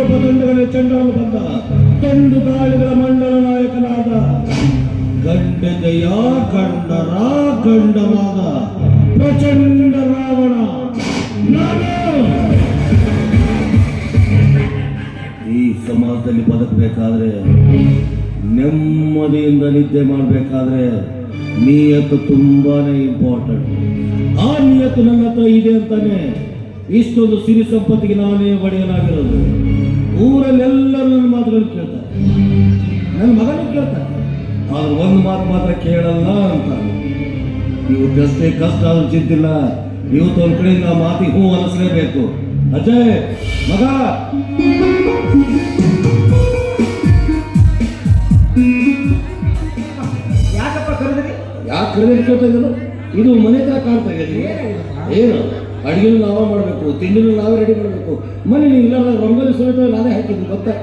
ಪದಂಡಗಳ ಚಂಡಾಲು ಬಂದ ತಂಡು ಗಾಳಿಗಳ ಮಂಡಲ ನಾಯಕನಾದ ಗಂಡದಯ ಗಂಡರ ಗಂಡನಾದ ಪ್ರಚಂಡ ರಾವಣ ನಾನು ಈ ಸಮಾಜದಲ್ಲಿ ಬದುಕಬೇಕಾದ್ರೆ ನೆಮ್ಮದಿಯಿಂದ ನಿದ್ದೆ ಮಾಡಬೇಕಾದ್ರೆ ನಿಯತ್ತು ತುಂಬಾನೇ ಇಂಪಾರ್ಟೆಂಟ್. ಆ ನಿಯತ್ತು ನನ್ನ ಹತ್ರ ಇದೆ ಅಂತಾನೆ ಇಷ್ಟೊಂದು ಸಿರಿ ಸಂಪತ್ತಿಗೆ ನಾನೇ ಒಡೆಯನಾಗಿರೋದು. ಊರಲ್ಲೆಲ್ಲರೂ ನನ್ನ ಮಾತುಗಳು ಕೇಳ್ತಾರೆ, ನನ್ನ ಮಗನೂ ಕೇಳ್ತಾರೆ, ಆದ್ರೆ ಒಂದು ಮಾತು ಮಾತ್ರ ಕೇಳಲ್ಲ ಅಂತ. ಇವತ್ತಷ್ಟೇ ಕಷ್ಟ ಆದ್ರೂ ಚಿಂತಿಲ್ಲ, ಇವತ್ತು ಒಂದ್ ಕಡೆಯಿಂದ ಆ ಮಾತಿಗೆ ಹೂ ಅನಿಸ್ಲೇಬೇಕು. ಅಜಯ್ ಮಗ, ಯಾಕಪ್ಪ ಕರೆದ್ರಿ? ಯಾಕೆ ಕರೆದ ಕೇಳ್ತಾ ಇದ್ದಲ್ಲ? ಇದು ಮನೆ ತರ ಕಾಣ್ತಾ ಇದೆ. ಏನು ಅಡಿಗೆನೂ ನಾವೇ ಮಾಡಬೇಕು, ತಿಂಡಿನೂ ನಾವೇ ರೆಡಿ ಮಾಡಬೇಕು. ಮನೆ ನೀವೆಲ್ಲ ರಂಗೋಲಿ ಸಮೇತ ನಾನೇ ಹಾಕಿದ್ವಿ ಗೊತ್ತಾ?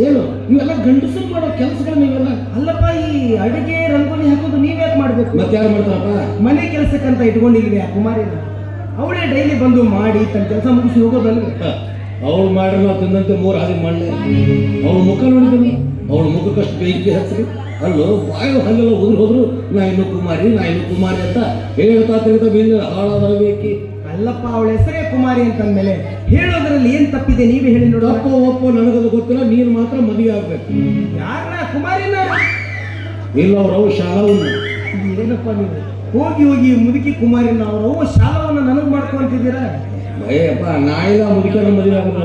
ಏನು ಇವೆಲ್ಲ ಗಂಡಸರು ಮಾಡೋ ಕೆಲಸಗಳು ನೀವೆಲ್ಲ. ಅಲ್ಲಪ್ಪ, ಈ ಅಡಿಗೆ ರಂಗೋಲಿ ಹಾಕೋದು ನೀವ್ಯಾಕೆ ಮಾಡ್ಬೇಕು? ಮತ್ತೆ ಯಾರು ಮಾಡ್ತಾರಪ್ಪ? ಮನೆ ಕೆಲಸಕ್ಕಂತ ಇಟ್ಕೊಂಡಿಲ್ವಿ ಆ ಕುಮಾರಿನ. ಅವಳೇ ಡೈಲಿ ಬಂದು ಮಾಡಿ ತನ್ನ ಕೆಲಸ ಮುಗಿಸಿ ಹೋಗೋದಲ್ವೇ? ಅವಳು ಮಾಡ್ರೆ ನಾವು ತಿಂದಂತೆ ಮೂರು ಹಾದಿ ಮಾಡಲಿ. ಅವಳ ಮುಖ ನೋಡಿದ್ದೀನಿ, ಅವಳ ಮುಖಕ್ಕಷ್ಟು ಬೆಂಕಿ ಹಚ್ಚಿ ಅಲ್ಲೋ ಬಾಯಿ ಹಲ್ಲೆಲ್ಲ ಹೋದ್ರು ನಾ ಇನ್ನು ಕುಮಾರಿ ಅಂತ ಹೇಳ್ತಾ ತಿರ್ತಾ ಬೇರೆ ಹಾಳಾದಬೇಕಿ. ಅಲ್ಲಪ್ಪ, ಅವಳ ಹೆಸರೇ ಕುಮಾರಿ ಅಂತಂದ್ಮೇಲೆ ಹೇಳೋದ್ರಲ್ಲಿ ಏನ್ ತಪ್ಪಿದೆ? ನೀವೇ ಹೇಳಿ ನೋಡು. ಒಪ್ಪೋ ನನಗದು ಗೊತ್ತಿಲ್ಲ, ನೀನು ಮಾತ್ರ ಮದುವೆ ಆಗ್ಬೇಕು. ಯಾರನ್ನ? ಕುಮಾರಿನ? ಇಲ್ಲ, ಅವ್ರವು ಶಾಲಾವನ್ನ. ಏನಪ್ಪ ನೀವು ಹೋಗಿ ಹೋಗಿ ಮುದುಕಿ ಕುಮಾರಿನ ಅವ್ರವ್ವ ಶಾಲಾವನ್ನ ನನಗ್ ಮಾಡ್ಕೊಂತಿದ್ದೀರಾ? ಅಯ್ಯಪ್ಪ, ನಾಯಿದ ಮುದುಕರ ಮದುವೆ ಆಗೋದ್ರ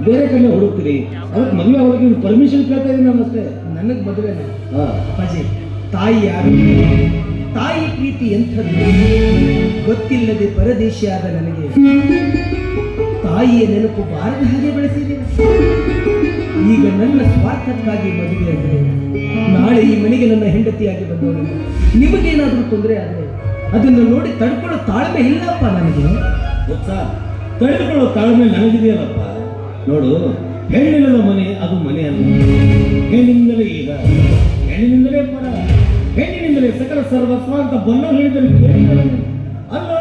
ಬೇರೆ ಕಡೆ ಹುಡುಕ್ತೀರಿ, ಅದಕ್ಕೆ ಮದುವೆ ಆಗೋದಕ್ಕೆ ಪರ್ಮಿಷನ್ ಕೇಳ್ತಾ ಇದ್ದೀನಿ ನಾನು ಅಷ್ಟೇ. ನನಗ್ ಮದುವೆನ ಅಪ್ಪಾಜಿ? ತಾಯಿ ಯಾರು? ತಾಯಿ ಪ್ರೀತಿ ಎಂಥದ್ದು ಗೊತ್ತಿಲ್ಲದೆ ಪರದೇಶಿಯಾದ ನನಗೆ ತಾಯಿಯ ನೆನಪು ಬಾರದ ಹಾಗೆ ಬೆಳೆಸಿದೆ. ಈಗ ನನ್ನ ಸ್ವಾರ್ಥಕ್ಕಾಗಿ ಮದುವೆಯಾಗಿದೆ. ನಾಳೆ ಈ ಮನೆಗೆ ನನ್ನ ಹೆಂಡತಿಯಾಗಿ ಬಂದವಳು. ನಿಮಗೇನಾದರೂ ತೊಂದರೆ ಆದರೆ ಅದನ್ನು ನೋಡಿ ತಡ್ಕೊಳ್ಳೋ ತಾಳ್ಮೆ ಇಲ್ಲಪ್ಪ ನನಗೆ. ಗೊತ್ತಾ, ತಡೆದುಕೊಳ್ಳೋ ತಾಳ್ಮೆ ನನಗಿದೆಯಲ್ಲಪ್ಪ. ನೋಡು, ಹೆಣ್ಣಿಲ್ಲದ ಮನೆ ಅದು ಮನೆ ಅಲ್ಲ. ಹೆಣ್ಣಿನಿಂದಲೇ ಈಗ, ಹೆಣ್ಣಿನಿಂದಲೇ ಪರ, ಹೆಣ್ಣಿನಿಂದಲೇ ಸಕಲ ಸರ್ವಸ್ವ ಅಂತ ಬಲ್ಲೋ ಹೇಳಿದರೆ ಅಲ್ಲ.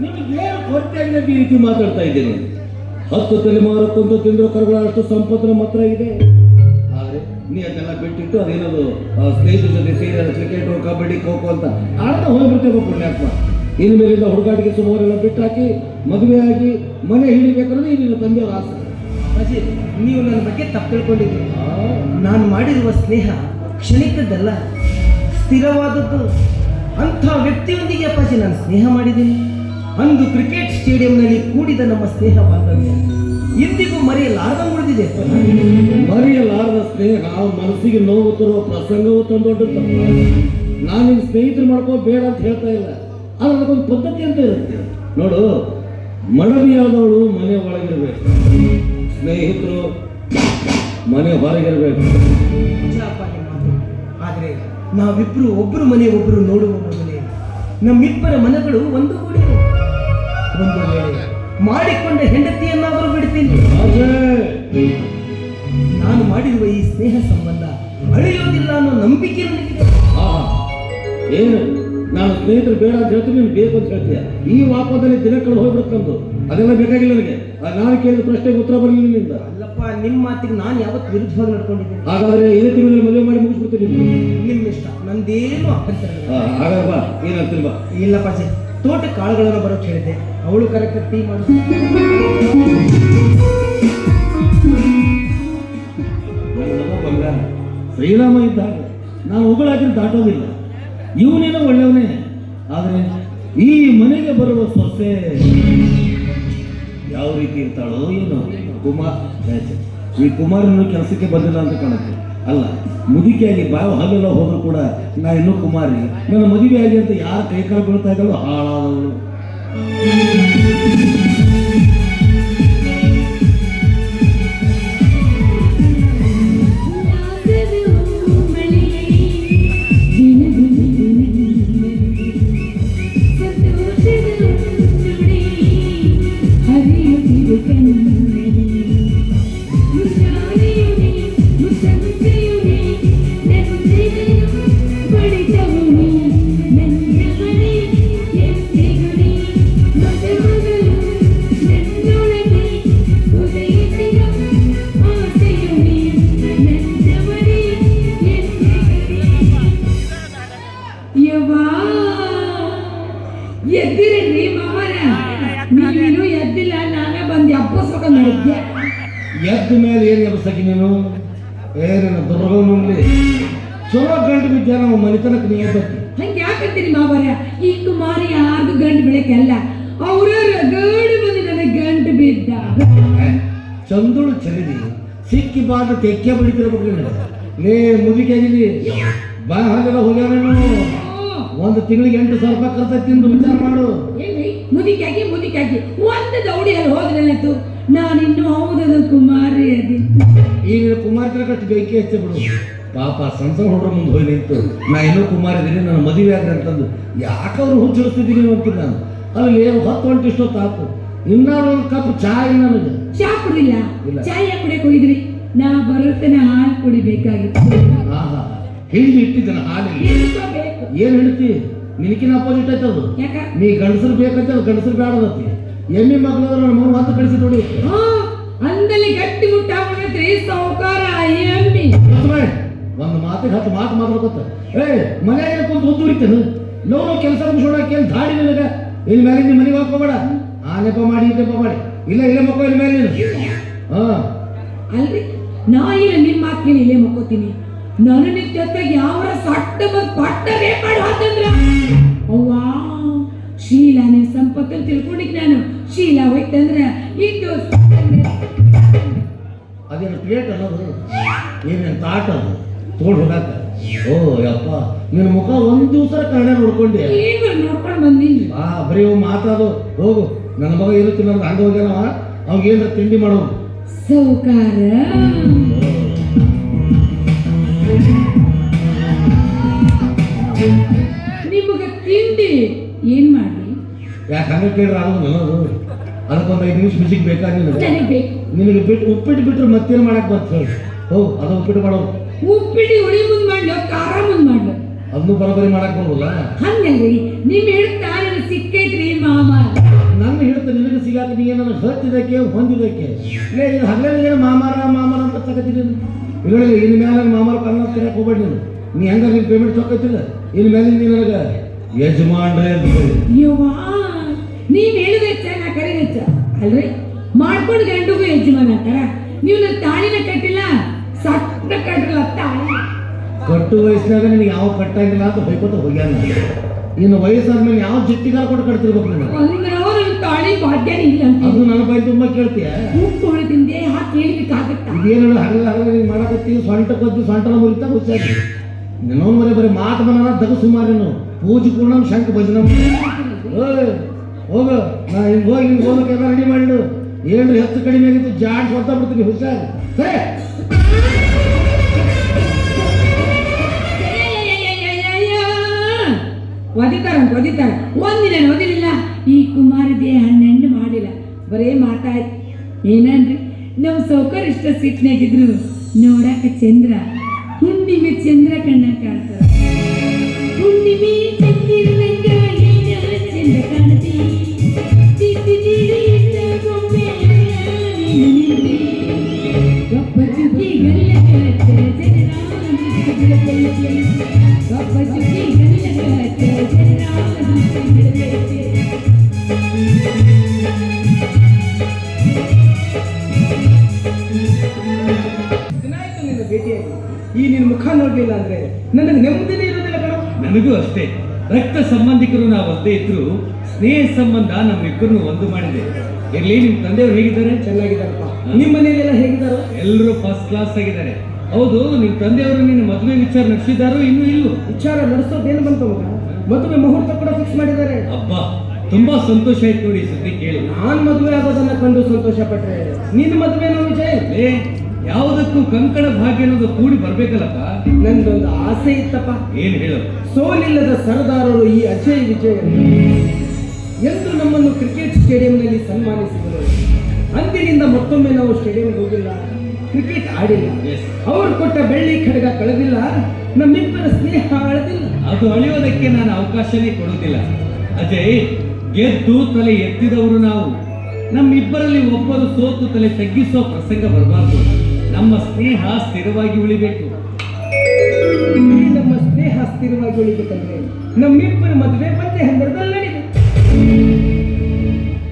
ನಿಮಗೆ ಏನು ಕೊರತೆ ಆಗಿದೆ ಈ ರೀತಿ ಮಾತಾಡ್ತಾ ಇದ್ದೀನಿ. 10 ತಲೆಮಾರಕ್ಕಂತೂ ತಿಂದ್ರು ಕರುಗಳಷ್ಟು ಸಂಪತ್ತು ನಮ್ಮ ಹತ್ರ ಇದೆ. ಆದರೆ ನೀ ಅದನ್ನೆಲ್ಲ ಬಿಟ್ಟಿಟ್ಟು ಅದೇನದು ಸ್ನೇಹಿತರ ಜೊತೆ ಸೇರಿ ಕ್ರಿಕೆಟು ಕಬಡ್ಡಿ ಖೋಖೋ ಅಂತ ಆಡ್ತಾ ಹೋಗ್ಬಿಡ್ತೇವೆ ಪುಣ್ಯಾತ್ಮ. ಇನ್ನು ಮೇಲಿಂದ ಹುಡುಗಾಟಿಗೆ ಸುಮಾರೆಲ್ಲ ಬಿಟ್ಟು ಹಾಕಿ ಮದುವೆ ಆಗಿ ಮನೆ ಹಿಡಿಬೇಕನ್ನೋದು ನಿನ್ನ ತಂದೆಯವರ ಆಸೆ. ಅಜ್ಜಿ, ನೀವು ನನ್ನ ಬಗ್ಗೆ ತಪ್ಪು ತಿಳ್ಕೊಂಡಿದ್ದೀರಿ. ನಾನು ಮಾಡಿರುವ ಸ್ನೇಹ ಕ್ಷಣಿಕದ್ದಲ್ಲ, ಸ್ಥಿರವಾದದ್ದು. ಅಂಥ ವ್ಯಕ್ತಿಯೊಂದಿಗೆ ಅಪ್ಪಾಜಿ ನಾನು ಸ್ನೇಹ ಮಾಡಿದ್ದೀನಿ. ಅಂದು ಕ್ರಿಕೆಟ್ ಸ್ಟೇಡಿಯಂನಲ್ಲಿ ಕೂಡಿದ ನಮ್ಮ ಸ್ನೇಹ ಬಾಂಧವ್ಯ ಇಂದಿಗೂ ಮರೆಯಲಾರದ ಉಳಿದಿದೆ. ಮರೆಯಲಾರದ ಸ್ನೇಹ ಮನಸ್ಸಿಗೆ ನೋವು ತರುವ ಪ್ರಸಂಗವು ತಂದೊಡ್ಡುತ್ತ. ನಾನು ನಿನ್ನ ಸ್ನೇಹಿತರು ಮಾಡ್ಕೋ ಬೇಡ ಅಂತ ಹೇಳ್ತಾ ಇಲ್ಲ, ಆದ್ರೆ ಅದಕ್ಕೊಂದು ಪದ್ಧತಿ ಅಂತ ಇರುತ್ತೆ. ನೋಡು, ಮಡದಿಯಾದವಳು ಮನೆ ಒಳಗಿರ್ಬೇಕು, ಸ್ನೇಹಿತರು ಮನೆ ಹೊರಗಿರ್ಬೇಕು. ಆದರೆ ನಾವಿಬ್ರು ಒಬ್ಬರು ಮನೆ ಒಬ್ಬರು ನೋಡುವ ಮೊದಲೇ ನಮ್ಮಿಬ್ಬರ ಮನಗಳು ಒಂದು ಗೂಡಿ. ಒಂದು ವೇಳೆ ಮಾಡಿಕೊಂಡ ಹೆಂಡತಿಯನ್ನಾದರೂ ಬಿಡ್ತೀನಿ. ನಾನು ಮಾಡಿರುವ ಈ ಸ್ನೇಹ ಸಂಬಂಧ ಅಳಿಯೋದಿಲ್ಲ ಅನ್ನೋ ನಂಬಿಕೆ ನನಗಿದೆ. ಏನು ನಾನು ಸ್ನೇಹಿತರು ಬೇಡ ಅಂತ ಹೇಳ್ತೀನಿ, ನೀನು ಬೇಕು ಅಂತ ಹೇಳ್ತೀಯ. ಈ ವಾಪದಲ್ಲಿ ದಿನಗಳು ಹೋಗ್ಬಿಡುತ್ತಂದು ಅದೆಲ್ಲ ಬೇಕಾಗಿಲ್ಲ ನನಗೆ. ನಾನು ಕೇಳಿದ ಪ್ರಶ್ನೆಗೆ ಉತ್ತರ ಬರಲಿಲ್ಲ ನಿನ್ನಿಂದ. ಅಲ್ಲಪ್ಪ, ನಿಮ್ಮ ಮಾತಿಗೆ ನಾನು ಯಾವತ್ತು ವಿರುದ್ಧವಾಗಿ ನಡ್ಕೊಂಡಿದ್ದೀನಿ. ಹಾಗಾದ್ರೆ ಇದೇ ತಿಂಗಳಲ್ಲಿ ಮದುವೆ ಮಾಡಿ ಮುಗಿಸ್ಬಿಡ್ತೀನಿ. ನಿಮ್ಮ ಇಷ್ಟ, ನಂದೇನು ಅಭ್ಯಂತರ. ಹಾಗಾದ್ರೆ ಬಾ, ಏನಂತೀನಿ ಬಾ. ಇಲ್ಲಪ್ಪ ಜಿ, ತೋಟ ಕಾಳುಗಳನ್ನು ಬರೋಕ್ಕೆ ಹೇಳಿದ್ದೆ, ಅವಳು ಕರೆಕ್ಟ್ ಟೀ ಮಾಡಿ. ಶ್ರೀರಾಮ ಇದ್ದಾಗ ನಾನು ಉಗುಳಾಕಿದ್ರೆ ದಾಟೋದಿಲ್ಲ. ಇವನೇನೋ ಒಳ್ಳೆಯವನೇ, ಆದರೆ ಈ ಮನೆಗೆ ಬರುವ ಸೊಸೆ ಯಾವ ರೀತಿ ಇರ್ತಾಳೋ ಏನೋ. ಈ ಕುಮಾರನು ಕೆಲಸಕ್ಕೆ ಬಂದಿಲ್ಲ ಅಂತ ಕಾಣುತ್ತೆ. ಅಲ್ಲ, ಮುದುಕಿಯಾಗಿ ಬಾವು ಹಾಗೆಲ್ಲ ಹೋದ್ರು ಕೂಡ ನಾ ಇನ್ನೂ ಕುಮಾರಿ, ನನ್ನ ಮದುವೆ ಆಗಿ ಅಂತ ಯಾರು ಕೈಕಾಲು ಬೀಳ್ತಾ ಇದ್ದಾಳೋ ಹಾಳಾದವಳು. ಎಬ್ಬಸ್ಬೇಕಂತ ಮಾಡಿದ್ದೆ. ಎದ್ದ ಮೇಲೆ ಏನು ಎಬ್ಸಕ್ಕೆ ನೀನು ಏನೇನು ದುರ್ಗವನಲ್ಲಿ ಚಲೋ ಗಂಟು ಬಿದ್ದ ನಮ್ಮ ಮನೆತನಕ್ಕೆ ನೀ ಎದ್ದಕ್ಕೆ ಹಂಗೆ ಯಾಕಂತೀರಿ ಮಾವರ? ಈ ಕುಮಾರಿ ಯಾರಿಗೂ ಗಂಟು ಬೆಳಕಲ್ಲ, ಅವ್ರ ಗಂಡು ಬಂದು ನನಗೆ ಗಂಟು ಬಿದ್ದ. ಚಂದುಳು ಚಲಿದಿ ಸಿಕ್ಕಿ ಬಾದ ತೆಕ್ಕೆ ಬಡಿತಿರ್ಬೇಕು. ಲೇ ಮುದಿಕಾಗಿದಿ ಬಾ ಹಾಗೆಲ್ಲ ಹೋಗ್ಯಾವೇನು? ಒಂದು ತಿಂಗಳಿಗೆ 8,000 ರೂಪಾಯಿ ಖರ್ಚು ತಿಂದು ವಿಚಾರ ಮಾಡು. ಏನ್ರಿ ಮುದಿಕಾಗಿ ಒಂದು ದೌಡಿಯಲ್ಲಿ ಹೋದ್ರಲ್ಲಾಯ್ತು. ನಾನಿನ್ನು ಹೌದದ ಕುಮಾರಿ ಅದಿ. ಈಗ ಕುಮಾರಿ ಕಟ್ಟಿ ಬೇಕೇ ಹೆಚ್ಚೆ ಬಿಡು. ಪಾಪ ಸಣ್ಣ ಹುಡುಗ್ರ ಮುಂದೆ ಹೋಗಿ ನಿಂತು ನಾ ಇನ್ನೂ ಕುಮಾರ ಇದ್ದೀನಿ, ನನ್ನ ಮದುವೆ ಆಗ್ರಿ ಅಂತಂದು ಯಾಕವ್ರು ಹುಚ್ಚಿಡಿಸ್ತಿದ್ದೀನಿ ಅಂತೀನಿ ನಾನು. ಅಲ್ಲಿ 10 ಇಷ್ಟೊತ್ತು ಆತು, ಇನ್ನಾರು ಒಂದು ಕಪ್ ಚಾ ಇಲ್ಲ ನನಗೆ. ಚಾ ಕುಡಿಲ್ಲ, ಚಾಯ ಕುಡಿಯಕ್ಕೆ ಹೋಗಿದ್ರಿ. ನಾ ಬರುತ್ತೇನೆ ಹಾಲು ಕುಡಿಬೇಕಾಗಿತ್ತು. ಹಿಡಿದು ಇಟ್ಟಿದ್ದಾನೆ ಹಾಲಿಗೆ. ಏನ್ ಹೇಳ್ತಿ? ನಿನಕಿನ ಅಪೋಸಿಟ್ ಆಯ್ತು ಅದು. ನೀ ಗಂಡಸರು ಬೇಕಂತ ಗಂಡಸರು ಬೇಡದತ್ತಿ. ಎಮ್ಮಿ ಮಗಳು ನನ್ನ ಮಗನ ಹೊತ್ತು ಕಳಿಸಿ ನೋಡಿ. ಅಂದಲ್ಲಿ ಗಟ್ಟಿ ಮುಟ್ಟಾಗ್ಬಿಡತ್ರಿ ಸಾವುಕಾರ ಎಮ್ಮಿ. ಒಂದು ಮಾತಿಗೆ 10 ಮಾತು ಮಾತಾಡ್ಕೊತ ಮನೆಯಾಗ ಕುಂತು ಉದ್ದುರಿತೇನೆ. ನೋವು ಕೆಲಸ ಮುಗಿಸೋಣಕ್ಕೆ ಏನು ದಾಡಿ ನನಗೆ. ಇಲ್ಲಿ ಮೇಲೆ ನಿಮ್ಮ ಮನೆಗೆ ಹಾಕೋಬೇಡ. ಆ ನೆಪ ಮಾಡಿ ಈ ನೆಪ ಮಾಡಿ ಇಲ್ಲ ಮಕ್ಕಳು ಇಲ್ಲಿ ಮೇಲೆ ನೀನು. ಅಲ್ರಿ ನಾ ಇಲ್ಲ ನಿಮ್ಮ ಮಾತು ಕೇಳಿ ಇಲ್ಲೇ ಮಕ್ಕೋತೀನಿ. ನನ್ನ ಜೊತೆಗೆ ಯಾವ ಸಟ್ಟ ಬಂದು ಪಟ್ಟ ರೇಪ್ ಮಾಡಿ ಹಾಕಂದ್ರ ಅವ್ವಾ ಶೀಲಾನೇ ಸಂಪತ್ತು ತಿಳ್ಕೊಂಡಿಕ್ ನಾನು. ಶೀಲಾ ಹೋಯ್ತಂದ್ರ ಇದು ಅದೇನು ಪ್ಲೇಟ್ ಅನ್ನೋದು ಏನೇನು ತಾಟ ಅದು ತೋಡ್ ಹೋಗಾಕ. ಓ ಯಪ್ಪ ನಿನ್ನ ಮುಖ ಒಂದು ದಿವಸ ಕನ್ನಡ ನೋಡ್ಕೊಂಡೆ. ಈಗ ನೋಡ್ಕೊಂಡು ಬಂದೀನಿ. ಬರೀ ಮಾತಾಡು ಹೋಗು. ನನ್ನ ಮಗ ಇರುತ್ತೆ ನನಗೆ ಹಂಗ ಹೋಗ್ಯಾನವ. ಅವಾಗ ಏನ್ರ ತಿಂಡಿ ಮಾಡೋದು ಸೌಕಾರ. ನಿಮಗ ತಿಂಡಿ ಏನ್ ಮಾಡಿ? ಯಾಕೆ ಹಂಗ ಕೇಳ್ರ ಆಗೋದು ಅನ್ನೋದು. ಅದಕ್ಕೊಂದು 5 ನಿಮಿಷ ಬಿಸಿಗೆ ಬೇಕಾಗಿಲ್ಲ ಬೇಕು. ನಿನಗೆ ಬಿಟ್ಟು ಉಪ್ಪಿಟ್ಟು ಬಿಟ್ಟರೆ ಮತ್ತೇನು ಮಾಡಕ್ ಬರ್ತ ಹೇಳಿ. ಹೋಗು ಅದು ಉಪ್ಪಿಟ್ಟು ಮಾಡೋದು. ಉಪ್ಪಿಟ್ಟು ಹುಳಿ ಮುಂದ್ ಮಾಡ್ಲು ಖಾರ ಮುಂದ್ ಮಾಡ್ಲು ಅದನ್ನು ಬರೋಬರಿ ಮಾಡಕ್ ಬರೋಲ್ಲ. ಹಂಗಲ್ರಿ ನಿಮ್ ಹೇಳ್ತಾ ನನಗೆ ಸಿಕ್ಕೈತ್ರಿ ಮಾಮ. ನನ್ನ ಹೇಳ್ತಾ ನಿನಗೆ ಸಿಗಾಕ ನೀ ನನಗೆ ಹತ್ತಿದಕ್ಕೆ ಹೊಂದಿದಕ್ಕೆ ಹಗಲೇ ಏನು ಮಾಮಾರ ಅಂತ ತಗತೀನಿ. ಇಲ್ಲ ಇನ್ನು ಮೇಲೆ ಮಾಮಾರ ಕನ್ನ ತಿನ್ನಕ್ಕೆ ಹೋಗ್ಬೇಡಿ ನೀನು. ನೀ ಹೆಂಗ ನಿನ್ ಪೇಮೆಂಟ್ ಚೊಕ್ಕೈತಿಲ್ಲ. ಇನ್ನು ಮೇಲೆ ನೀ ನನಗೆ ಯಜಮಾನ್ರೆ ಯವ್ವಾ ನೀವ್ ಹೇಳಿದ ಹೆಚ್ಚ ನಾ ಕರೆ ಹೆಚ್ಚ ಅಲ್ರಿ. ಮಾಡ್ಕೊಂಡು ಗಂಡುಗೂ ಯಜಮಾನ ಅಂತಾರ. ನೀವು ನನ್ನ ತಾಳಿನ ಕಟ್ಟಿಲ್ಲ, ಸಟ್ಟ ಕಟ್ಟಿಲ್ಲ ತಾಳಿ. ಕಟ್ಟು ವಯಸ್ಸಿನಾಗ ನಿನಗೆ ಯಾವ ಕಟ್ಟಾಗಿಲ್ಲ ಅಂತ ಬೈಕೋತ ಹೋಗ್ಯಾನ. ಇನ್ನು ವಯಸ್ಸಾದ್ಮೇಲೆ ಯಾವ ಜಿಟ್ಟಿಗಾರ ಕೊಟ್ಟು ಕಟ್ತಿರ್ಬೇಕು ನೀನು. ಅಂದ್ರೆ ನನ್ನ ತಾಳಿ ಬಾಧ್ಯನೇ ಇಲ್ಲ ಅಂತ ಅದು ನನ್ನ ಬೈ ತುಂಬಾ ಕೇಳ್ತೀಯ. ಉಪ್ಪು ಹೊಳೆದಿಂದೆ ಹಾಕಿ ಹೇಳ್ಬೇಕಾಗತ್ತ. ಇದೇನಲ್ಲ ಹಗಲ ನೀನು ಮಾಡಕತ್ತಿ ಸೊಂಟ ಕೊದ್ದು ಸೊಂಟನ ಮುರಿತಾ ಹುಚ್ಚಾಗಿ ನಿನ್ನೋನ್ ಮರೆ ಬರೀ ಮಾತು ಬನ್ನ ದಗ ಸುಮಾರೇನು ಪೂಜೆ ಪೂರ್ಣ ಶಂಕ ಭಜನ. ಹೋಗ ನಾ ಹಿಂಗೆ ಹೋಗಕ್ಕೆಲ್ಲ ರೆಡಿ ಮಾಡಿಡು. ಏನು ಹೆಚ್ಚು ಕಡಿಮೆ ಆಗಿತ್ತು ಜಾಡ್ ಹೊತ್ತ ಬಿಡ್ತೀನಿ ಹುಷಾರು. ಸರಿ ಒದಿತಾರ ಒಂದಿನ ಓದಿಲಿಲ್ಲ. ಈ ಕುಮಾರಿ ದೇಹ ನೆಂಡು ಮಾಡಿಲ್ಲ, ಬರೇ ಮಾತಾಯ್ತು. ಏನನ್ರಿ ನಮ್ ಸೌಕರ್ ಇಷ್ಟ ಸಿಟ್ನಾಗಿದ್ರು ನೋಡಾಕ ಚಂದ್ರ ಹುಣ್ಣಿಮೆ ಚಂದ್ರ ಕಣ್ಣ ಕಾಣ್ತಾರ. ಹುಣ್ಣಿಮೆ ಚಂದಿರನಂಗ ಚಂದ್ರ ಕಾಣತಿ ಗಪ್ಪ ಚುಕ್ಕಿ ಗಲ್ಲ ಗಪ್ಪ ಚುಕ್ಕಿ ಈ ನಿನ್ನ ಮುಖ ನೋಡ್ಲಿಲ್ಲ ಅಂದ್ರೆ ನನಗೆ ನೆಮ್ಮದಿನೇ ಇರೋದಿಲ್ಲ ಕಣ. ನನಗೂ ಅಷ್ಟೇ. ರಕ್ತ ಸಂಬಂಧಿಕರು ನಾವು ಒಂದೇ ಇದ್ರು ಸ್ನೇಹ ಸಂಬಂಧ ನಮ್ಮಿಬ್ಬರನ್ನು ಒಂದು ಮಾಡಿದೆ. ಇರ್ಲಿ, ನಿಮ್ ತಂದೆಯವರು ಹೇಗಿದ್ದಾರೆ? ಚೆನ್ನಾಗಿದ್ದಾರಪ್ಪ. ನಿಮ್ಮ ಮನೆಯಲ್ಲೆಲ್ಲ ಹೇಗಿದ್ದಾರೋ? ಎಲ್ಲರೂ ಫಸ್ಟ್ ಕ್ಲಾಸ್ ಆಗಿದ್ದಾರೆ. ಹೌದು, ನಿಮ್ ತಂದೆಯವರು ನಿನ್ನ ಮದುವೆ ವಿಚಾರ ನಡೆಸಿದಾರೋ ಇನ್ನೂ ಇಲ್ಲೋ? ವಿಚಾರ ನಡೆಸೋದೇನು ಬಂತ ಮಗ? ಮದುವೆ ಮುಹೂರ್ತ ಕೂಡ ಫಿಕ್ಸ್ ಮಾಡಿದ್ದಾರೆ. ಅಬ್ಬಾ, ತುಂಬಾ ಸಂತೋಷ ಆಯ್ತು ನೋಡಿ ಸುದ್ದಿ ಕೇಳಿ. ನಾನ್ ಮದುವೆ ಆಗೋದನ್ನ ಕಂಡು ಸಂತೋಷ ಪಟ್ರೆ ನಿನ್ನ ಮದುವೆನೋ ವಿಜಯ್? ಯಾವುದಕ್ಕೂ ಕಂಕಣ ಭಾಗ್ಯ ಅನ್ನೋದು ಕೂಡಿ ಬರ್ಬೇಕಲ್ಲಪ್ಪ. ನಂದೊಂದು ಆಸೆ ಇತ್ತಪ್ಪ. ಏನ್ ಹೇಳು? ಸೋಲಿಲ್ಲದ ಸರದಾರರು ಈ ಅಜಯ್ ವಿಜಯ್ ಎಂದು ನಮ್ಮನ್ನು ಕ್ರಿಕೆಟ್ ಸ್ಟೇಡಿಯಂನಲ್ಲಿ ಸನ್ಮಾನಿಸಿದರು. ಅಂದಿನಿಂದ ಮತ್ತೊಮ್ಮೆ ನಾವು ಸ್ಟೇಡಿಯಂಗೆ ಹೋಗಿಲ್ಲ, ಕ್ರಿಕೆಟ್ ಆಡಿಲ್ಲ. ಅವರು ಕೊಟ್ಟ ಬೆಳ್ಳಿ ಖಡ್ಗ ಕಳೆದಿಲ್ಲ, ನಮ್ಮಿಬ್ಬರ ಸ್ನೇಹ ಅಳೆದಿಲ್ಲ. ಅದು ಅಳಿಯೋದಕ್ಕೆ ನಾನು ಅವಕಾಶನೇ ಕೊಡುವುದಿಲ್ಲ ಅಜಯ್. ಗೆದ್ದು ತಲೆ ಎತ್ತಿದವರು ನಾವು. ನಮ್ಮಿಬ್ಬರಲ್ಲಿ ಒಬ್ಬರು ಸೋತು ತಲೆ ತಗ್ಗಿಸೋ ಪ್ರಸಂಗ ಬರಬಾರ್ದು. ನಮ್ಮ ಸ್ನೇಹ ಸ್ಥಿರವಾಗಿ ಉಳಿಬೇಕು. ನಮ್ಮ ಸ್ನೇಹ ಸ್ಥಿರವಾಗಿ ಉಳಿಬೇಕಂದ್ರೆ ನಮ್ಮಿಬ್ಬರ ಮದುವೆ ಮತ್ತೆ ಹಂದರದಲ್ಲಿ ನಡೆಯಿತು.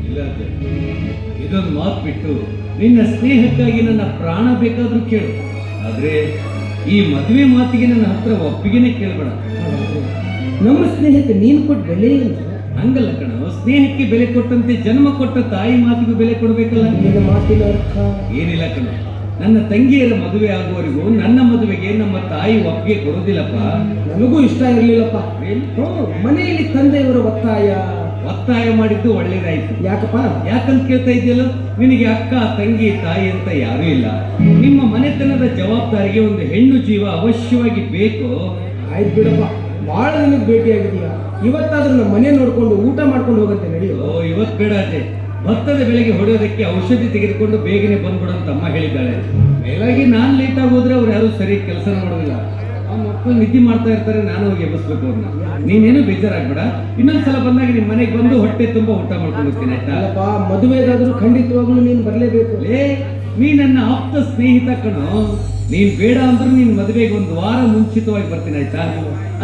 ಇಲ್ಲ, ಇದೊಂದು ಮಾತು ಬಿಟ್ಟು ನಿನ್ನ ಸ್ನೇಹಕ್ಕಾಗಿ ನನ್ನ ಪ್ರಾಣ ಬೇಕಾದ್ರೂ ಕೇಳು. ಆದ್ರೆ ಈ ಮದುವೆ ಮಾತಿಗೆ ನನ್ನ ಹತ್ರ ಒಪ್ಪಿಗೆನೆ ಕೇಳಬೇಡ. ನಮ್ಮ ಸ್ನೇಹಕ್ಕೆ ನೀನು ಕೊಟ್ಟು ಬೆಲೆ ಏನು? ಹಂಗಲ್ಲ ಕಣ, ಸ್ನೇಹಕ್ಕೆ ಬೆಲೆ ಕೊಟ್ಟಂತೆ ಜನ್ಮ ಕೊಟ್ಟ ತಾಯಿ ಮಾತಿಗೂ ಬೆಲೆ ಕೊಡ್ಬೇಕಲ್ಲ. ನಿನ್ನ ಮಾತಿನ ಅರ್ಥ ಏನಿಲ್ಲ ಕಣ, ನನ್ನ ತಂಗಿಯರ ಮದುವೆ ಆಗುವವರೆಗೂ ನನ್ನ ಮದುವೆಗೆ ನಮ್ಮ ತಾಯಿ ಒಪ್ಪಿಗೆ ಕೊಡೋದಿಲ್ಲಪ್ಪ. ನನಗೂ ಇಷ್ಟ ಇರಲಿಲ್ಲಪ್ಪ. ಮನೆಯಲ್ಲಿ ತಂದೆಯವರ ಒತ್ತಾಯ ಮಾಡಿದ್ದು ಒಳ್ಳೇದಾಯ್ತು. ಯಾಕಪ್ಪ? ಯಾಕಂತ ಕೇಳ್ತಾ ಇದೆಯಲ್ಲ, ನಿನಗೆ ಅಕ್ಕ ತಂಗಿ ತಾಯಿ ಅಂತ ಯಾರೂ ಇಲ್ಲ. ನಿಮ್ಮ ಮನೆತನದ ಜವಾಬ್ದಾರಿಗೆ ಒಂದು ಹೆಣ್ಣು ಜೀವ ಅವಶ್ಯವಾಗಿ ಬೇಕು. ಆಯ್ತು ಬಿಡಪ್ಪ, ಬಹಳ ದಿನಕ್ಕೆ ಭೇಟಿಯಾಗಿದೀಯಾ. ಇವತ್ತಾದ್ರೂ ನಮ್ಮ ಮನೆ ನೋಡ್ಕೊಂಡು ಊಟ ಮಾಡ್ಕೊಂಡು ಹೋಗಂತೆ ನಡೆಯೋ. ಇವತ್ತು ಬೇಡ ಅಜ್ಜೆ, ಭತ್ತದ ಬೆಳೆಗೆ ಹೊಡೆಯೋದಕ್ಕೆ ಔಷಧಿ ತೆಗೆದುಕೊಂಡು ಬೇಗನೆ ಬಂದ್ಬಿಡು ಅಂತ ಅಮ್ಮ ಹೇಳಿದ್ದಾಳೆ. ಮೇಲಾಗಿ ನಾನು ಲೇಟ್ ಆಗೋದ್ರೆ ಅವ್ರು ಯಾರು ಸರಿ ಕೆಲಸ ಮಾಡೋದಿಲ್ಲ. ಆ ಮಕ್ಕಳು ನಿದ್ದೆ ಮಾಡ್ತಾ ಇರ್ತಾರೆ, ನಾನು ಹೋಗಿ ಎಬ್ಬಿಸ್ಬೇಕು ಅವ್ರನ್ನ. ನೀನೇನು ಬೇಜಾರಾಗ್ಬೇಡ, ಇನ್ನೊಂದ್ಸಲ ಬಂದಾಗ ನಿಮ್ಮ ಮನೆಗೆ ಬಂದು ಹೊಟ್ಟೆ ತುಂಬಾ ಊಟ ಮಾಡ್ಕೊಂಡು ಹೋಗ್ತೀನಿ ಆಯ್ತಾ? ಅಲ್ಲಪ್ಪ, ಮದುವೆಗಾದ್ರೂ ಖಂಡಿತವಾಗ್ಲೂ ನೀನು ಬರಲೇಬೇಕು. ನೀ ನನ್ನ ಆಪ್ತ ಸ್ನೇಹಿತ ಕಣೋ. ನೀನ್ ಬೇಡ ಅಂದ್ರೂ ನಿನ್ ಮದುವೆಗೆ ಒಂದು ವಾರ ಮುಂಚಿತವಾಗಿ ಬರ್ತೀನಿ ಆಯ್ತಾ?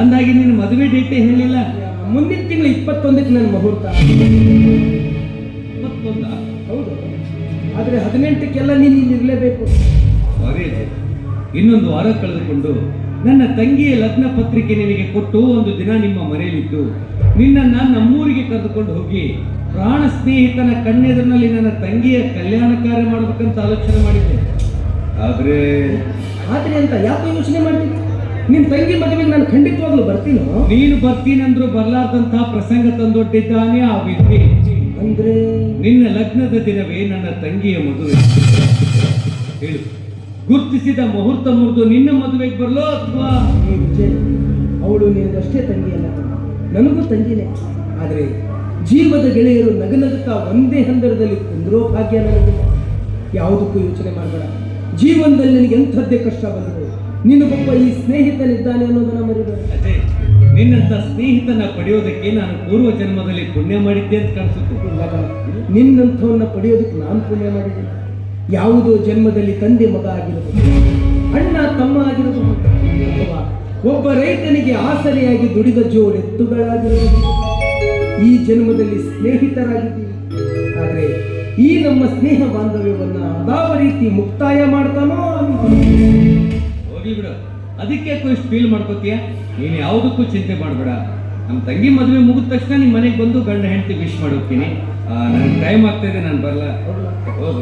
ಅಂದಾಗಿ ನಿನ್ನ ಮದುವೆ ಡೇಟೇ ಹೇಳಿಲ್ಲ. ಮುಂದಿನ ತಿಂಗಳು 21ಕ್ಕೆ ನನ್ನ ಮುಹೂರ್ತ. 21? ಹೌದು, ಆದ್ರೆ 18ಕ್ಕೆಲ್ಲ ನೀನು ಇಲ್ಲಿ ಇರಲೇಬೇಕು. ಸಾರಿ, ಇನ್ನೊಂದು ವಾರ ಕಳೆದುಕೊಂಡು ನನ್ನ ತಂಗಿಯ ಲಗ್ನ ಪತ್ರಿಕೆ ನಿನಗೆ ಕೊಟ್ಟು ಒಂದು ದಿನ ನಿಮ್ಮ ಮನೆಯಲ್ಲಿದ್ದು ನಿನ್ನನ್ನು ನಮ್ಮೂರಿಗೆ ಕರೆದುಕೊಂಡು ಹೋಗಿ ಪ್ರಾಣ ಸ್ನೇಹಿತನ ಕಣ್ಣೆದುರಿನಲ್ಲಿ ನನ್ನ ತಂಗಿಯ ಕಲ್ಯಾಣ ಕಾರ್ಯ ಮಾಡಬೇಕಂತ ಆಲೋಚನೆ ಮಾಡಿದ್ದೆ. ಆದ್ರೆ ಅಂತ ಯಾಕೆ ಯೋಚನೆ ಮಾಡ್ತೀನಿ? ನಿನ್ ತಂಗಿ ಮದುವೆಗೆ ನಾನು ಖಂಡಿತವಾಗ್ಲೂ ಬರ್ತೀನೋ? ನೀನು ಬರ್ತೀನಂದ್ರೂ ಬರ್ಲಾರ್ದಂತಹ ಪ್ರಸಂಗ ತಂದೊಡ್ಡಿದ್ದಾನೆ ಆ ವಿಧಿ. ಅಂದ್ರೆ ನಿನ್ನ ಲಗ್ನದ ದಿನವೇ ನನ್ನ ತಂಗಿಯ ಮದುವೆ. ಹೇಳು, ಗುರುತಿಸಿದ ಮುಹೂರ್ತ ಮುರಿದು ನಿನ್ನ ಮದುವೆಗೆ ಬರಲೋ ಅಥವಾ? ಅವಳು ನಿನಗಷ್ಟೇ ತಂಗಿ ಅಲ್ಲ, ನನಗೂ ತಂಗಿನೇ. ಆದ್ರೆ ಜೀವದ ಗೆಳೆಯರು ನಗನಗುತ್ತಾ ಒಂದೇ ಹಂದರದಲ್ಲಿ ಕುಂದ್ರೋ ಭಾಗ್ಯ ನನಗಿಲ್ಲ. ಯಾವುದಕ್ಕೂ ಯೋಚನೆ ಮಾಡಬೇಡ. ಜೀವನದಲ್ಲಿ ನಿನಗೆ ಎಂಥದ್ದೇ ಕಷ್ಟ ಬಂದರು ನಿನಗೊಬ್ಬ ಈ ಸ್ನೇಹಿತನಿದ್ದಾನೆ ಅನ್ನೋದನ್ನ ಮರಿಬೇಡ. ಅದೇ, ನಿನ್ನಂತ ಸ್ನೇಹಿತನ ಪಡೆಯೋದಕ್ಕೆ ನಾನು ಪೂರ್ವ ಜನ್ಮದಲ್ಲಿ ಪುಣ್ಯ ಮಾಡಿದ್ದೆ ಅಂತ ಕಾಣಿಸುತ್ತೆ. ನಿನ್ನಂಥವನ್ನ ಪಡೆಯೋದಕ್ಕೆ ನಾನು ಪುಣ್ಯ ಮಾಡಿದ್ದೇನೆ. ಯಾವುದೋ ಜನ್ಮದಲ್ಲಿ ತಂದೆ ಮಗ ಆಗಿರಬಹುದು, ಅಣ್ಣ ತಮ್ಮ ಆಗಿರಬಹುದು, ಅಥವಾ ಒಬ್ಬ ರೈತನಿಗೆ ಆಸರೆಯಾಗಿ ದುಡಿದ ಜೋಡೆತ್ತುಗಳಾಗಿರಬಹುದು. ಈ ಜನ್ಮದಲ್ಲಿ ಸ್ನೇಹಿತರಾಗಿದ್ದೀವಿ. ಆದರೆ ಈ ನಮ್ಮ ಸ್ನೇಹ ಬಾಂಧವ್ಯವನ್ನ ಅದಾವ ರೀತಿ ಮುಕ್ತಾಯ ಮಾಡ್ತಾನೋ ಹೋಗಿ ಬಿಡು. ಅದಕ್ಕೆ ಇಷ್ಟು ಫೀಲ್ ಮಾಡ್ಕೋತೀಯ? ನೀನು ಯಾವುದಕ್ಕೂ ಚಿಂತೆ ಮಾಡಬೇಡ. ನಮ್ಮ ತಂಗಿ ಮದುವೆ ಮುಗಿದ ತಕ್ಷಣ ನಿಮ್ಮ ಮನೆಗೆ ಬಂದು ಗಂಡ ಹೆಂಡತಿ ವಿಶ್ ಮಾಡೋಗ್ತೀನಿ. ನನಗೆ ಟೈಮ್ ಆಗ್ತಾ ಇದೆ, ನಾನು ಬರಲ್ಲ. ಹೋಗು.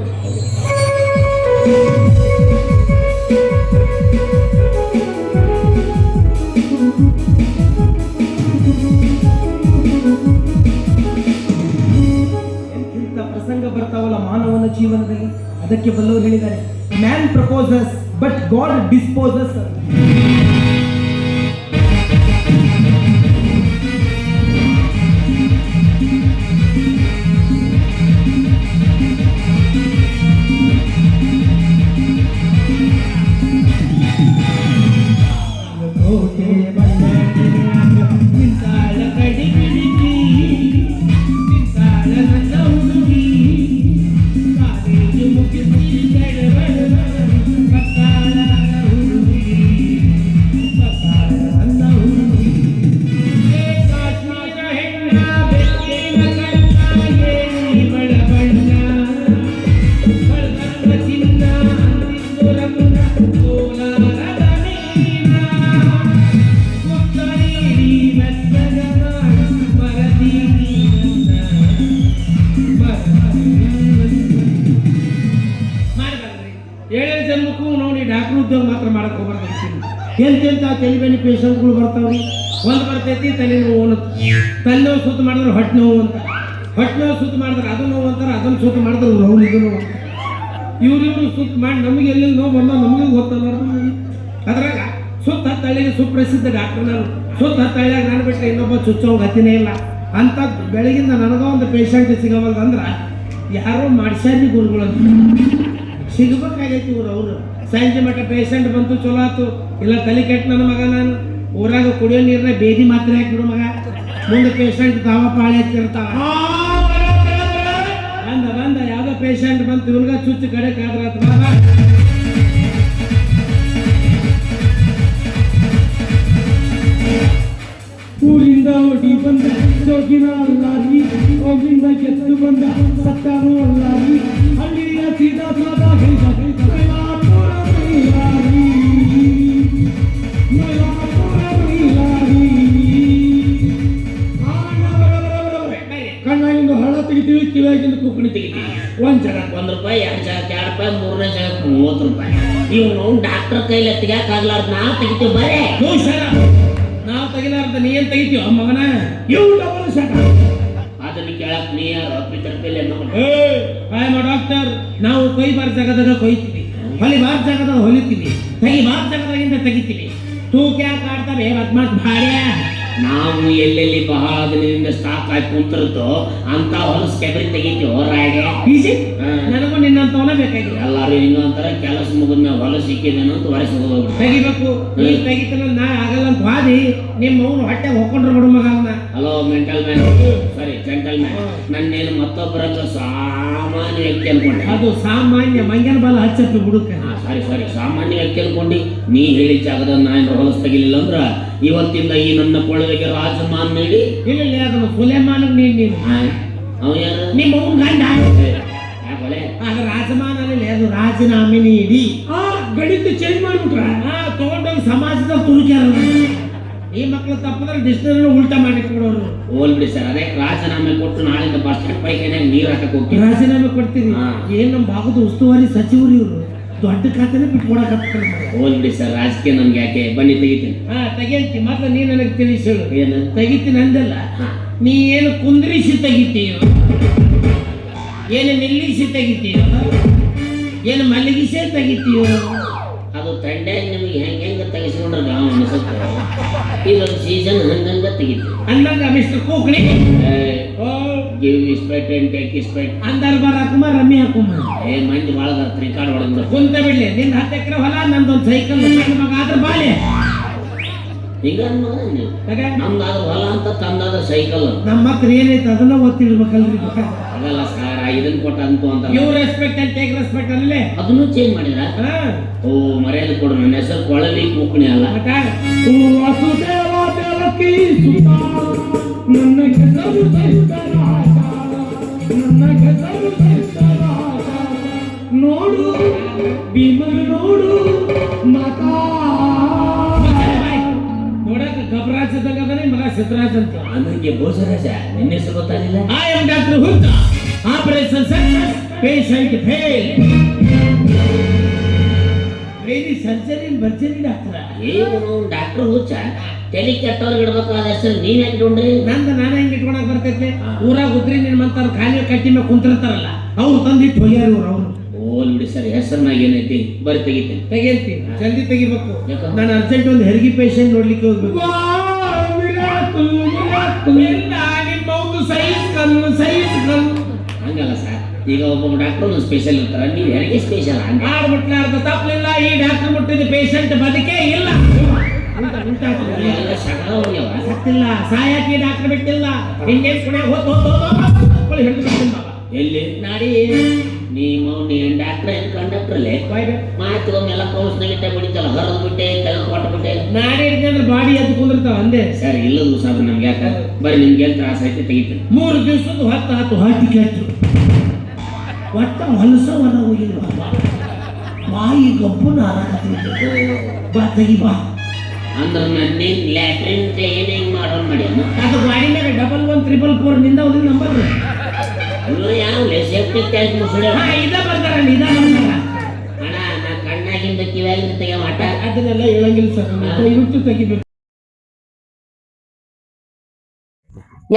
ಎಂಥ ಪ್ರಸಂಗ ಬರ್ತಾವಲ್ಲ ಮಾನವನ ಜೀವನದಲ್ಲಿ, ಅದಕ್ಕೆ ಬಲ್ಲವರು ಹೇಳಿದ್ದಾರೆ, man proposes but God disposes. ಎಂತೆಂತ ತಲೆಬೇನಿ ಪೇಷಂಟ್ಗಳು ಬರ್ತಾವ್ರಿ. ಒಂದು ಬರ್ತೈತಿ ತಲೆನೋವು ಅನ್ನೋದು, ತಲೆನೋವು ಸುತ್ತ ಮಾಡಿದ್ರೆ ಹೊಟ್ಟೆ ನೋವು ಅಂತ, ಹೊಟ್ಟೆ ನೋವು ಸುತ್ತ ಮಾಡಿದ್ರೆ ಅದು ನೋವು ಅಂತಾರೆ, ಅದನ್ನು ಸುತ್ತ ಮಾಡಿದ್ರೆ ನೋವು ಇದು ನೋವು ಅಂತ. ಇವ್ರಿವ್ರು ಸುತ್ತ ಮಾಡಿ ನಮಗೆ ಎಲ್ಲಿ ನೋವು ಬಂದ ನಮಗೆ ಗೊತ್ತಲ್ಲ. ಅದ್ರಾಗ ಸುತ್ತ ಹತ್ತಳ್ಳಿಗೆ ಸುಪ್ರಸಿದ್ಧ ಡಾಕ್ಟರ್ ನಾನು. ಸುತ್ತ ಹತ್ತಳ್ಳಿಯಾಗ ನಾನು ಬಿಟ್ಟರೆ ಇನ್ನೊಬ್ಬ ಚುಚ್ಚೋಂಗ ಗತಿನೇ ಇಲ್ಲ ಅಂತ. ಬೆಳಗಿಂದ ನನಗೋ ಒಂದು ಪೇಷಂಟ್ ಸಿಗವಲ್ದು ಅಂದ್ರೆ ಯಾರೋ ಮಾಡ್ಸ್ಯಾರಿ ಗುರುಗಳು ಅಂತ ಸಿಗ್ಬೇಕಾಗೈತಿ. ಅವರು ಸಂಜೆ ಮಟ್ಟ ಪೇಷಂಟ್ ಬಂತು, ಚಲೋ ಆಯ್ತು. ಇಲ್ಲ ತಲೆ ಕೆಟ್ಟ ನನ್ನ ಮಗ, ನಾನು ಊರಾಗ ಕುಡಿಯೋ ನೀರನ್ನ ಬೇದಿ ಮಾತ್ರ ಹಾಕಿಬಿಡು ಮಗ, ಮುಂದೆ ಪೇಷಂಟ್ ತಾವ ಪಾಳಿ ಹಚ್ಚಿರ್ತಾವ. ಬಂದ ಯಾವ್ದೋ ಪೇಷಂಟ್ ಬಂತು, ಇವನ್ಗ ಚುಚ್ಚು ಕಡೆ ಕಾದ್ರಾತ್ ಬಾಬ. ಊರಿಂದ ಓಡಿ ಬಂದ ಜೋಗಿನ ಅಲ್ಲಾರಿ, ಹೋಗಿಂದ ಗೆದ್ದು ಬಂದ ಸತ್ತಾನು ಅಲ್ಲಾರಿ. ರೂಪಾಯಿ, 2 ಜಾಗಕ್ಕೆ 2 ರೂಪಾಯಿ, 3ನೇ ಜಾಗಕ್ಕೆ 30 ರೂಪಾಯಿ. ಇವ್ನು ಡಾಕ್ಟರ್ ಕೈಲಿ ತೆಗಿಯಾಕಾಗ್ಲಾರ್ದು ನಾವು ತೆಗಿತೀವಿ ಬರೇ. ನಾವು ತೆಗಿಲಾರ್ದ ನೀ ಏನ್ ತೆಗಿತೀವ ಮಗನ? ಇವ್ ಡಬಲ್ ಶಟ. ಅದನ್ನ ಕೇಳಕ್ ನೀ ಯಾರು ಪಿತರ್ಪಿಲ್ಲ ಡಾಕ್ಟರ್, ನಾವು ಕೊಯ್ಬಾರ ಜಾಗದಾಗ ಕೊಯ್ತೀವಿ, ಹೊಲಿಬಾರ ಜಾಗದಾಗ ಹೊಲಿತೀವಿ, ತೆಗಿಬಾರ ಜಾಗದಾಗಿಂದ ತೆಗಿತೀವಿ. ತೂಕ ಯಾಕೆ ಆಡ್ತಾವೆ ಮತ್ ಭಾಡ್ಯ? ನಾವು ಎಲ್ಲೆಲ್ಲಿ ಬಹಳ ದಿನದಿಂದ ಸ್ಟಾಕ್ ಹಾಕಿ ಕುಂತಿರುತ್ತೋ ಅಂತ ಹೊಲಸ್ ಕೆಬರಿ ತೆಗಿತೀವೋ ರಾಯ್ಗೆ. ನನಗೂ ನಿನ್ನಂತವನ ಬೇಕಾಗಿಲ್ಲ. ಎಲ್ಲಾರು ಹಿಂಗ ಅಂತಾರ, ಕೆಲಸ ಮುಗಿದ್ನ ಹೊಲ ಸಿಕ್ಕಿದೇನೋ ಅಂತ ಹೊರಗೆ ಹೋಗ್ಬಿಟ್ಟು ತೆಗಿಬೇಕು. ನೀ ತೆಗಿತಾನ ನಾ ಆಗಲ್ಲ ಅಂತ ವಾದಿ ನಿಮ್ಮ ಅವನು ಹೊಟ್ಟೆ ಹೋಗ್ಕೊಂಡ್ರೆ ಬಿಡು ಮಗನ್ನ. ಹಲೋ ಮೆಂಟಲ್ ಮ್ಯಾನ್, ಸಾರಿ ಜೆಂಟಲ್ ಮ್ಯಾನ್, ನನ್ನೇನು ಮತ್ತೊಬ್ಬರಂಗ ಸಾಮಾನ್ಯ ವ್ಯಕ್ತಿ ಅನ್ಕೊಂಡೆ. ಅದು ಸಾಮಾನ್ಯ ಮಂಗನ ಬಾಲ ಹಚ್ಚಪ್ಪಿ ಬಿಡುಕ. ಸಾರಿ ಸಾಮಾನ್ಯ ವ್ಯಕ್ತಿ ಅನ್ಕೊಂಡಿ. ನೀ ಹೇಳಿ ಜಾಗದ ನಾನು ಹೊಲಸ್ ತೆಗಿಲಿಲ್ಲ ಅಂದ್ರ ಇವತ್ತಿಂದ ಈ ನನ್ನ ಕೊಳವೆಗೆ ರಾಜಮಾನ್ ನೀಡಿ. ಇಲ್ಲ ಅದನ್ನು ಸುಲೇಮಾನ್ ನೀನು ಅವ ಯಾರು? ನಿಮ್ಮ ಅವನ್ ಗಂಡ. ಯಾಕೊಲೆ ಆಗ ರಾಜಮಾನ ಅದು ರಾಜೀನಾಮೆ ನೀಡಿ ಗಣಿತ ಚೇಂಜ್ ಮಾಡ್ಬಿಟ್ರ ತಗೊಂಡೋಗಿ ಸಮಾಜದಲ್ಲಿ ತುರುಕ್ಯಾರ. ಈ ಮಕ್ಕಳು ತಪ್ಪದ್ರೆ ಡಿಕ್ಷನರಿ ಉಲ್ಟಾ ಮಾಡಿಟ್ಬಿಡೋರು. ಹೋಲ್ ಬಿಡಿ ಸರ್, ಅದೇ ರಾಜೀನಾಮೆ ಕೊಟ್ಟು ನಾಳಿಂದ ಬಸ್ ಸ್ಟ್ಯಾಂಡ್ ಪೈಖಾನ್ಯಾಗ ನೀರ್ ಹಾಕಕ್ ಹೋಗ್ತೀವಿ. ರಾಜೀನಾಮೆ ಕೊಡ್ತೀವಿ. ಏನ್ ನಮ್ಮ ಭಾಗದ ಉಸ್ತುವಾರಿ ಸಚಿವರು ಇವರು ದೊಡ್ಡ ಖಾತೆನೇ ಬಿಟ್ಕೊಡಕತ್ತಾರೆ. ಹೋಲ್ ಬಿಡಿ ಸರ್, ರಾಜಕೀಯ ನಮ್ಗೆ ಯಾಕೆ? ಬನ್ನಿ ತೆಗಿತೀನಿ. ತೆಗಿತಿ ಮೊದ್ಲು ನೀ ನನಗೆ ತಿಳಿಸಿ ಹೇಳು. ಏನು ತೆಗಿತೀನಿ ಅಂದಲ್ಲ, ನೀ ಏನು ಕುಂದ್ರಿಸಿ ತೆಗಿತೀಯೋ, ಏನು ನಿಲ್ಲಿಸಿ ತೆಗಿತೀಯೋ, ಏನು ಮಲಗಿಸೇ ತೆಗಿತೀಯೋ? ಅದು ತಂಡೆ ನಿಮಗೆ ಹೆಂಗ ತೆಗಿಸ್ಕೊಂಡ್ರೆ ನಾವು ಅನಿಸುತ್ತೆ. ಇದೊಂದು ಸೀಸನ್ ಹಂಗಂಗ ತೆಗಿತೀವಿ ಅಂದಂಗ ಮಿಸ್ಟರ್ ಕೂಕ್ಣಿ ಗಿವ್ ಇಸ್ಪೆಕ್ಟ್ ಅಂಡ್ ಟೇಕ್ ಇಸ್ಪೆಕ್ಟ್ ಅಂದಾರ ಬರ ಹಾಕುಮ ರಮ್ಮಿ ಹಾಕುಮ. ಮಂದಿ ಒಳಗ ತ್ರಿಕಾಡ್ ಹೊಡೆದ್ರು ಕುಂತ ಬಿಡ್ಲಿ. ನಿಂದ 10 ಎಕರೆ ಹೊಲ, ನಂದೊಂದು ಸೈಕಲ್. ನನ್ನ ಮಗ ಆದ್ರ ಬಾಲೆ ಈಗ ನಮ್ದಾದ್ರ ಹೊಲ ಅಂತ ತಂದಾದ ಸೈಕಲ್. ನಮ್ಮ ಹತ್ರ ಏನೈತೆ ಅದನ್ನ ಒತ್ತಿಡ್ಬೇಕಲ್ರಿ. ಆಗಲ್ಲ ಸರ್, ಇದನ್ ಕೊಟ್ಟ ಅಂತು ಅಂತ. You respect and take respect ಅಲ್ಲೇ ಅದನ್ನು ಚೇಂಜ್ ಮಾಡಿದ್ರ? ಓ ಮರ್ಯಾದೆ ಕೊಡು. ನನ್ನ ಹೆಸರು ಕೊಳಲಿ ಕೂಕಣಿ ಅಲ್ಲ. ನೋಡು ಭೀಮನ ನೋಡು ಮಾತಾ ನೋಡಕ ಗಬರಾಜ್ ಇದ್ದಂಗದಾನೆ ಮಗ ಸಿದ್ದರಾಜ್ ಅಂತ. ನನಗೆ ಬೋಸರಾಜ, ನಿನ್ನ ಹೆಸರು ಗೊತ್ತಾಗಿಲ್ಲ? ಐ ಆಮ್ ಡಾಕ್ಟರ್ ಹುಂತ. Operation success, patient fail. Very surgery ಭರ್ಜರಿ ಡಾಕ್ಟರ್. ಏನು ಡಾಕ್ಟರ್ ಹುಚ್ಚ? ತಲೆ ಕೆಟ್ಟವ್ರಿಗೆ ಇಡ್ಬೇಕಾದ ಹೆಸರು ನೀವ್ ಯಾಕೆ ಇಟ್ಕೊಂಡ್ರಿ? ನಂದು ನಾನು ಹೆಂಗೆ ಇಟ್ಕೊಳಕ್ ಬರ್ತೈತೆ? ಊರಾಗ ಉದ್ರಿ ನಿಮ್ಮಂತಾರ ಖಾಲಿ ಕಟ್ಟಿ ಮೇಲೆ ಕುಂತಿರ್ತಾರಲ್ಲ, ಅವ್ರು ತಂದಿಟ್ಟು ಹೋಗ್ಯಾರ ಇವ್ರು. ಅವ್ರು ಓಲ್ ಬಿಡಿ ಸರ್, ಹೆಸರ್ನಾಗ ಏನೈತಿ? ಬರೀ ತೆಗಿತೀನಿ. ತೆಗಿತಿ ಜಲ್ದಿ ತೆಗಿಬೇಕು. ನಾನು ಅರ್ಜೆಂಟ್ ಒಂದು ಹೆರಿಗೆ ಪೇಷಂಟ್ ನೋಡ್ಲಿಕ್ಕೆ ಹೋಗ್ಬೇಕು. ಹಂಗಲ್ಲ ಸರ್, ಈಗ ಒಬ್ಬ ಡಾಕ್ಟರ್ ಸ್ಪೆಷಲ್ ಇರ್ತಾರ, ನೀವು ಹೆರಿಗೆ ಸ್ಪೆಷಲ್ ಮಾಡ್ಬಿಟ್ಲಾರ್ದ ತಪ್ಪಲಿಲ್ಲ. ಈ ಡಾಕ್ಟರ್ ಮುಟ್ಟಿದ ಪೇಷಂಟ್ ಬದುಕೇ ಇಲ್ಲ. ಸತ್ತಿಲ್ಲ, ಸಾಯಕಿ ಡಾಕ್ಟರ್ ಬಿಟ್ಟಿಲ್ಲ. ಹಿಂಗೆ ಎಲ್ಲಿ ನಾಡಿ ನೀನ್ ಡಾಕ್ಟರ್ ಏನ್ ಕಂಡಕ್ಟರ್ ಅಲ್ಲೇ ಮಾತು ಒಮ್ಮೆಲ್ಲ ಕೌನ್ಸ್ನಾಗ ಇಟ್ಟ ಬಿಡಿತಲ್ಲ, ಹರಿದು ಬಿಟ್ಟೆ, ತೆಗೆದು ಕೊಟ್ಟು ಬಿಟ್ಟೆ. ನಾಡಿ ಹಿಡಿದ್ರೆ ಬಾಡಿ ಎದ್ದು ಕುಂದಿರ್ತಾವ ಅಂದೆ. ಸರ್ ಇಲ್ಲದು ಸರ್, ನಮ್ಗೆ ಯಾಕ ಬರೀ ನಿಮ್ಗೆ ಏನ್ ತ್ರಾಸ ಐತೆ ತೆಗಿತೀನಿ. 3 ದಿವಸದ ಹತ್ತು ಹಾಟಿ ಕೆಟ್ಟು ಒಟ್ಟ ಹೊಲಸ ಹೊರ ಹೋಗಿಲ್ಲ. ಬಾಯಿ ಗಬ್ಬನ ಬಾ ತೆಗಿ ಬಾ ಅಂದ್ರೆ ನನ್ನೇನ್ ಲ್ಯಾಟ್ರಿನ್ ಕ್ಲೀನಿಂಗ್ ಮಾಡೋನ್ ಮಾಡಿ ಅದು ಗಾಡಿ ಮೇಲೆ 11 ನಿಂದ ಒಂದು ನಂಬರ್ ಯಾವ ಸೇಫ್ಟಿ ಟ್ಯಾಂಕ್ ಮುಸುಳೆ ಇದ ಬರ್ತಾರ ನಿದ ಬರ್ತಾರ. ಅಣ್ಣ ನಾ ಕಣ್ಣಾಗಿಂದ ಕಿವಿಯಾಗಿಂದ ತೆಗೆ ಮಾಟ ಅದನ್ನೆಲ್ಲ ಹೇಳಂಗಿಲ್ಲ ಸರ್, ದಯವಿಟ್ಟು ತೆಗಿಬೇಕು.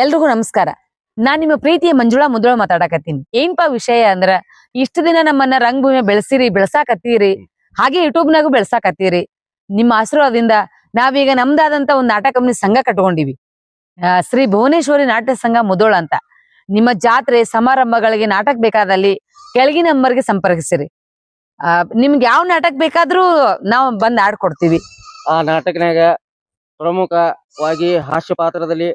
ಎಲ್ರಿಗೂ ನಮಸ್ಕಾರ. ನಾನ್ ನಿಮ್ಮ ಪ್ರೀತಿಯ ಮಂಜುಳಾ ಮುದುಳ ಮಾತಾಡಕತ್ತೀನಿ. ಏನಪ್ಪಾ ವಿಷಯ ಅಂದ್ರ, ಇಷ್ಟು ದಿನ ನಮ್ಮನ್ನ ರಂಗಭೂಮಿ ಬೆಳೆಸಿರಿ, ಬೆಳ್ಸಾಕತ್ತೀರಿ, ಹಾಗೆ ಯೂಟ್ಯೂಬ್ನಾಗೂ ಬೆಳ್ಸಾಕತ್ತೀರಿ. ನಿಮ್ಮ ಆಶೀರ್ವಾದದಿಂದ ನಾವೀಗ ನಮ್ದಾದಂತ ಒಂದು ನಾಟಕ ಕಂಪನಿ ಸಂಘ ಕಟ್ಕೊಂಡಿವಿ, ಶ್ರೀ ಭುವನೇಶ್ವರಿ ನಾಟ್ಯ ಸಂಘ ಮುದೋಳ ಅಂತ. ನಿಮ್ಮ ಜಾತ್ರೆ ಸಮಾರಂಭಗಳಿಗೆ ನಾಟಕ ಬೇಕಾದಲ್ಲಿ ಕೆಳಗಿನ ನಂಬರ್ಗೆ ಸಂಪರ್ಕಿಸಿರಿ. ನಿಮ್ಗೆ ಯಾವ ನಾಟಕ ಬೇಕಾದ್ರೂ ನಾವು ಬಂದ್ ಆಡ್ಕೊಡ್ತೀವಿ. ಆ ನಾಟಕನಾಗ ಪ್ರಮುಖವಾಗಿ ಹಾಸ್ಯ ಪಾತ್ರದಲ್ಲಿ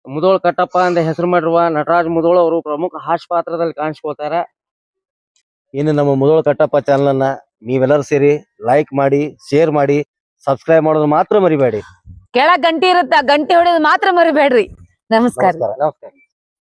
ಮುದೋಳ ಕಟ್ಟಪ್ಪ ಅಂತ ಹೆಸರು ಮಾಡಿರುವ ನಟರಾಜ್ ಮುದೋಳ ಅವರು ಪ್ರಮುಖ ಹಾಸ್ಯ ಪಾತ್ರದಲ್ಲಿ ಕಾಣಿಸ್ಕೊಳ್ತಾರ. ಇನ್ನು ನಮ್ಮ ಮುದೋಳ ಕಟ್ಟಪ್ಪ ಚಾನಲ್ ಅನ್ನ ನೀವೆಲ್ಲರೂ ಸೇರಿ ಲೈಕ್ ಮಾಡಿ, ಶೇರ್ ಮಾಡಿ, ಸಬ್ಸ್ಕ್ರೈಬ್ ಮಾಡೋದು ಮಾತ್ರ ಮರಿಬೇಡಿ. ಕೆಳಗ್ ಗಂಟೆ ಇರುತ್ತೆ, ಗಂಟೆ ಹೊಡೆಯೋದು ಮಾತ್ರ ಮರಿಬೇಡ್ರಿ. ನಮಸ್ಕಾರ. ನಮಸ್ಕಾರ.